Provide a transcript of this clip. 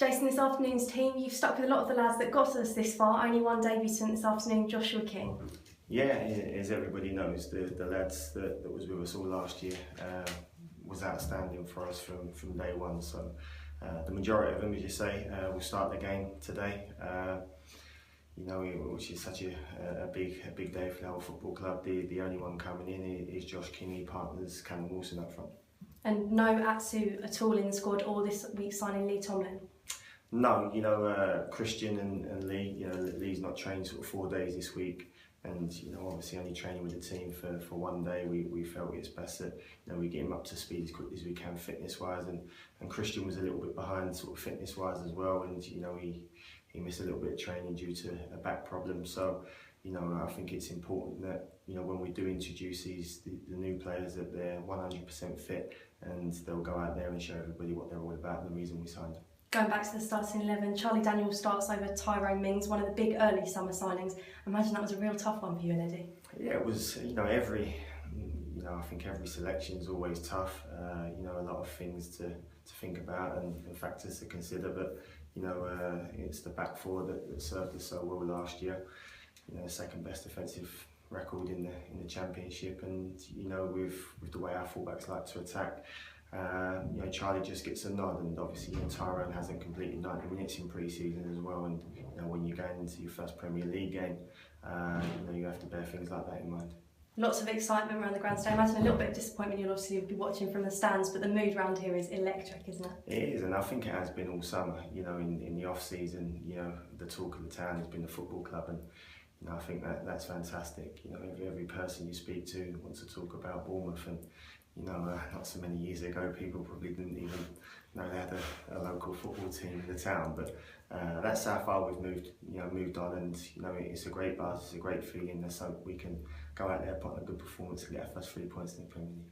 Jason, this afternoon's team, you've stuck with a lot of the lads that got us this far. Only one debutant this afternoon, Joshua King. Yeah, as everybody knows, the lads that was with us all last year was outstanding for us from day one. So the majority of them, as you say, will start the game today. You know, which is such a big day for the whole football club. The only one coming in is Josh King. He partners Callum Wilson up front. And no Atsu at all in the squad, or this week signing Lee Tomlin? No, you know, Christian and Lee, you know, Lee's not trained sort of 4 days this week, and you know, obviously only training with the team for 1 day. We felt it's best that, you know, we get him up to speed as quickly as we can fitness wise, and Christian was a little bit behind sort of fitness wise as well, and you know, he missed a little bit of training due to a back problem. So, you know, I think it's important that, you know, when we do introduce the new players, that they're 100% fit and they'll go out there and show everybody what they're all about and the reason we signed them. Going back to the starting 11, Charlie Daniels starts over Tyrone Mings, one of the big early summer signings. I imagine that was a real tough one for you and Eddie. Yeah, it was. You know, I think every selection is always tough. You know, a lot of things to think about and factors to consider. But you know, it's the back four that served us so well last year. You know, second best defensive record in the championship, and you know, with the way our fullbacks like to attack. You know, Charlie just gets a nod, and obviously, you know, Tyrone hasn't completed 90 minutes in pre-season as well. And you know, when you're going into your first Premier League game, you know, you have to bear things like that in mind. Lots of excitement around the grandstand. I imagine a little bit of disappointment. You'll obviously be watching from the stands, but the mood around here is electric, isn't it? It is, and I think it has been all summer. You know, in the off season, you know, the talk of the town has been the football club, and you know, I think that's fantastic. You know, every person you speak to wants to talk about Bournemouth, and you know, not so many years ago, people probably didn't even know they had a local football team in the town. But that's how far we've moved on, and you know, it's a great buzz, it's a great feeling. Let's hope we can go out there, put on a good performance, and get our first 3 points in the Premier League.